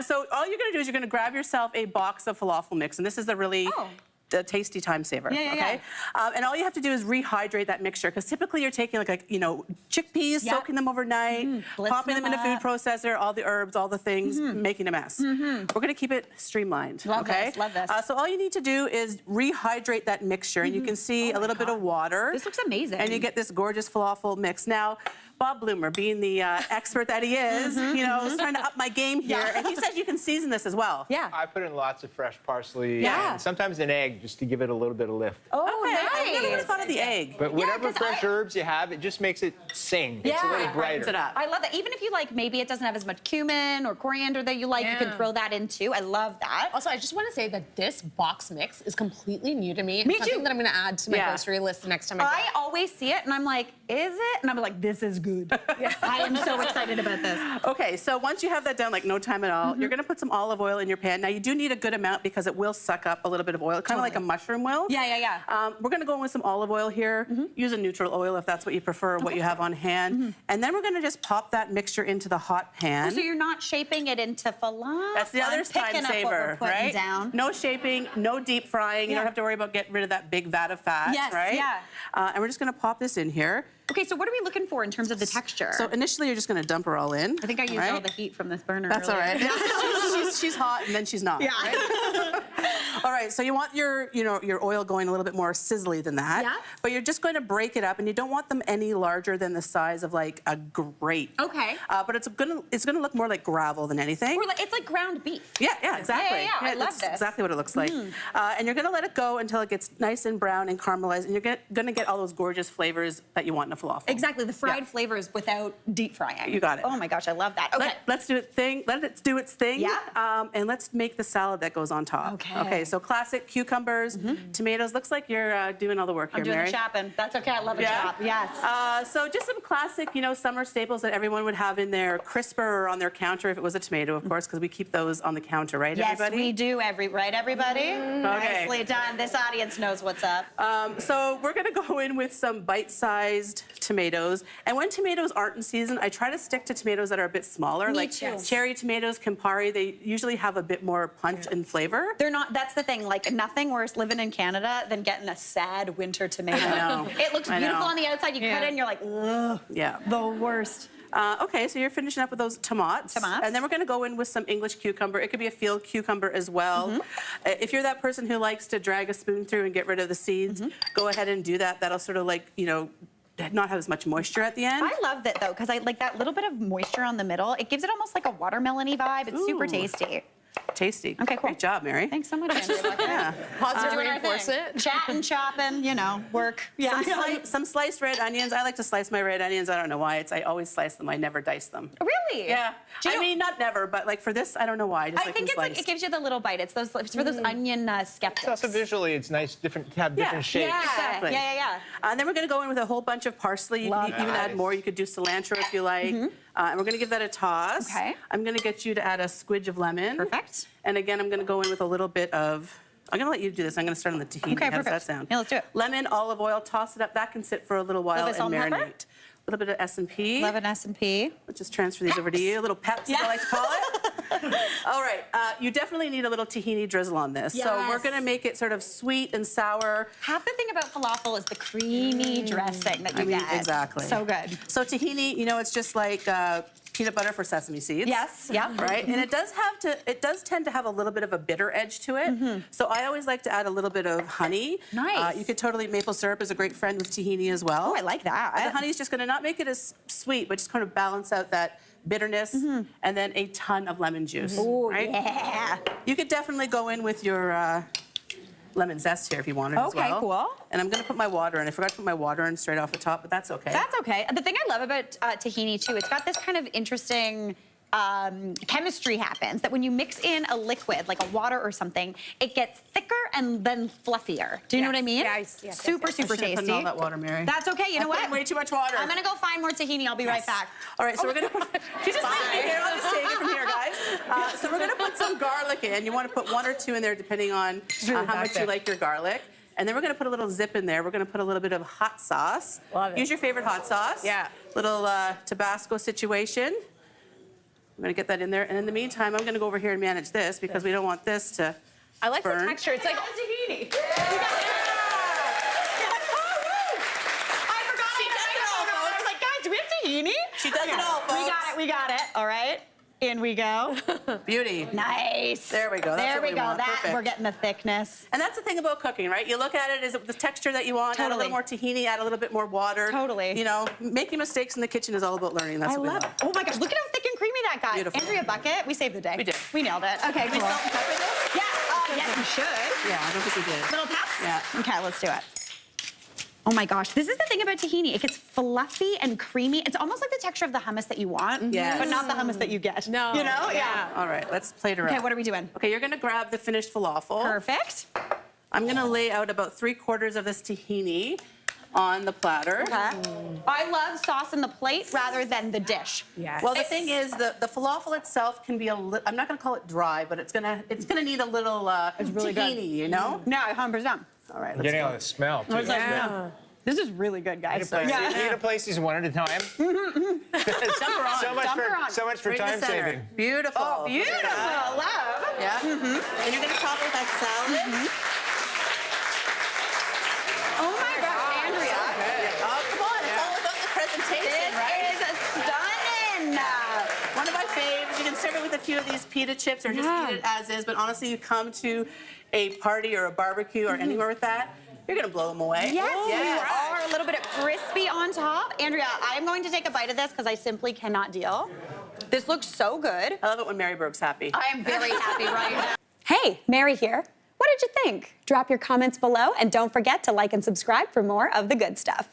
So all you're gonna do is you're gonna grab yourself a box of falafel mix, and this is the tasty time saver, okay? And all you have to do is rehydrate that mixture, because typically you're taking chickpeas, soaking them overnight, popping them in a food processor, all the herbs, all the things, making a mess. We're gonna keep it streamlined, okay? Love this. So all you need to do is rehydrate that mixture, and you can see a little bit of water. This looks amazing. And you get this gorgeous falafel mix. Now, Bob Bloomer, being the expert that he is, is trying to up my game here, and he says you can season this as well. Yeah. I put in lots of fresh parsley Yeah. and sometimes an egg just to give it a little bit of lift. Oh, Okay, nice. I never would have thought of the egg. But whatever 'cause fresh herbs you have, it just makes it sing. It's a little Brightens brighter. it up. I love that. Even if you maybe it doesn't have as much cumin or coriander that you like, you can throw that in too. I love that. Also, I just want to say that this box mix is completely new to me. Me It's something too. that I'm going to add to my grocery list the next time I go. I always see it and I'm like, is it? And I'm like, this is good. I am so excited about this. Okay, so once you have that done, like no time at all, you're gonna put some olive oil in your pan. Now you do need a good amount because it will suck up a little bit of oil, kind of like a mushroom will. Yeah. We're gonna go in with some olive oil here. Use a neutral oil if that's what you prefer, what you have on hand. And then we're gonna just pop that mixture into the hot pan. So you're not shaping it into falafel. That's the other time saver, right? Down. No shaping, no deep frying. You don't have to worry about getting rid of that big vat of fat, Yes, right? yeah. And we're just gonna pop this in here. Okay, so what are we looking for in terms of the texture? So initially, you're just gonna dump her all in. I think I used all the heat from this burner. That's all earlier. right. she's hot, and then she's not. Yeah. Right? All right, so you want your oil going a little bit more sizzly than that. Yeah. But you're just going to break it up, and you don't want them any larger than the size of like a grape. Okay. But it's gonna look more like gravel than anything. Or it's like ground beef. Yeah, exactly. Yeah, I love that's this. exactly what it looks like. And you're gonna let it go until it gets nice and brown and caramelized, and you're gonna get all those gorgeous flavors that you want in a falafel. Exactly, the fried flavors without deep frying. You got it. Oh my gosh, I love that. Okay. Let's do it let it do its thing. Yeah. And let's make the salad that goes on top. Okay. So classic cucumbers, tomatoes. Looks like you're doing all the work here, I'm doing Mary. the chopping. That's okay, I love a chop. Yes. So just some classic, summer staples that everyone would have in their crisper or on their counter if it was a tomato, of course, because we keep those on the counter, right, Yes, everybody? we do, right, everybody? Nicely done. This audience knows what's up. So we're gonna go in with some bite-sized tomatoes. And when tomatoes aren't in season, I try to stick to tomatoes that are a bit smaller, Me like too. cherry tomatoes, Campari. They usually have a bit more punch and flavor. They're not, that's the thing, nothing worse living in Canada than getting a sad winter tomato. I know. It looks I beautiful know. on the outside, you cut it and you're like, ugh, Yeah. the worst. Okay, so you're finishing up with those tomatoes. And then we're gonna go in with some English cucumber. It could be a field cucumber as well. If you're that person who likes to drag a spoon through and get rid of the seeds, go ahead and do that. That'll sort of not have as much moisture at the end. I love that though, because I like that little bit of moisture on the middle. It gives it almost like a watermelon-y vibe. It's super Ooh. tasty. Tasty. Okay, cool. Great job, Mary. Thanks so much, Andrea Buckett. Yeah. Positive Doing our reinforce thing. it. Chatting, chopping, work. Yeah. Some sliced red onions. I like to slice my red onions. I don't know why. I always slice them. I never dice them. Really? Yeah. Do you I know- mean, not never, but for this, I don't know why. I just I like think them it's sliced. it gives you the little bite. It's for those onion skeptics. Also visually, it's nice to have different shapes. Yeah. Exactly. Yeah. And then we're going to go in with a whole bunch of parsley. You Love can even add more. You could do cilantro if you like. And we're going to give that a toss. Okay. I'm going to get you to add a squidge of lemon. Perfect. And again, I'm going to go in with a little bit of, I'm going to let you do this. I'm going to start on the tahini. Okay, How does that perfect. sound? Yeah, let's do it. Lemon, olive oil, toss it up. That can sit for a little while bit of salt and and pepper? marinate. A little bit of S&P. Love an S&P. Let's just transfer these over to you. A little peps, as I like to call it. All right, you definitely need a little tahini drizzle on this. So we're Yes. gonna make it sort of sweet and sour. Half the thing about falafel is the creamy dressing that you get. Exactly. So good. So tahini, it's just like peanut butter for sesame seeds. Yes. Yeah. Right, and it does tend to have a little bit of a bitter edge to it. So I always like to add a little bit of honey. Nice. You could totally, maple syrup is a great friend with tahini as well. Oh, I like that. The honey is just going to not make it as sweet, but just kind of balance out that bitterness, and then a ton of lemon juice. Oh, right? yeah. You could definitely go in with your lemon zest here if you wanted as well. Okay, cool. And I'm going to put my water in. I forgot to put my water in straight off the top, but that's okay. That's okay. The thing I love about tahini too, it's got this kind of interesting chemistry happens that when you mix in a liquid like a water or something, it gets thicker and then fluffier. Do you know what I mean? Yes. Super I shouldn't have tasty. put in all that water, Mary. That's okay. You know I what? put in way too much water. I'm gonna go find more tahini. I'll be right back. All right, so we're gonna put. You just leave me here. I'll just take it from here, guys. So we're gonna put some garlic in. You want to put 1 or 2 in there, depending on how much you like your garlic. And then we're gonna put a little zip in there. We're gonna put a little bit of hot sauce. Love it. Use your favorite hot sauce. Yeah. Little Tabasco situation. I'm gonna get that in there, and in the meantime, I'm gonna go over here and manage this because we don't want this to I like burn. the texture. It's like tahini. I forgot She does it all, I was like, guys, do we have tahini? She does it all, folks. We got it. All right, in we go. Beauty. Nice. There we go. That's There what we we go. want. That Perfect. we're getting the thickness. And that's the thing about cooking, right? You look at it as the texture that you want, add a Totally. little more tahini, add a little bit more water. Totally. You know, making mistakes in the kitchen is all about learning. That's I what we love love. it. Oh my gosh, look at how thick and creamy that got. Beautiful. Andrea Buckett, we saved the day. We did. We nailed it. Okay, Can we cool. salt and pepper this? Yeah, yes, we should. Yeah, I don't think we did. Little taps? Yeah. Okay, let's do it. Oh my gosh, this is the thing about tahini. It gets fluffy and creamy. It's almost like the texture of the hummus that you want, Yes. but not the hummus that you get. No. You know? Yeah. All right, let's plate her Okay, up. what are we doing? Okay, you're gonna grab the finished falafel. Perfect. I'm gonna lay out about 3/4 of this tahini on the platter. Okay. I love sauce in the plate rather than the dish. Yes. Well, the thing is, the falafel itself can be I'm not gonna call it dry, but it's gonna need a little really good. tahini, you know? No, 100%. All right, I'm let's getting go. all the smell, too. Yeah. This is really good, You guys. can place these one at a time. Dump her on. So much Dump her on. for Right in the time center. saving. Beautiful. Oh, beautiful. Love. Yeah. And you're gonna top it with that salad. Oh my gosh, Andrea. Oh, come on. It's all about the presentation, This right? is stunning. One of my faves. You can serve it with a few of these pita chips or just Yeah. eat it as is. But honestly, you come to a party or a barbecue or anywhere with that, you're gonna blow them away. Yes, Yes. you are. A little bit of crispy on top. Andrea, I am going to take a bite of this because I simply cannot deal. This looks so good. I love it when Mary Berg's happy. I am very happy right now. Hey, Mary here. What did you think? Drop your comments below and don't forget to like and subscribe for more of the good stuff.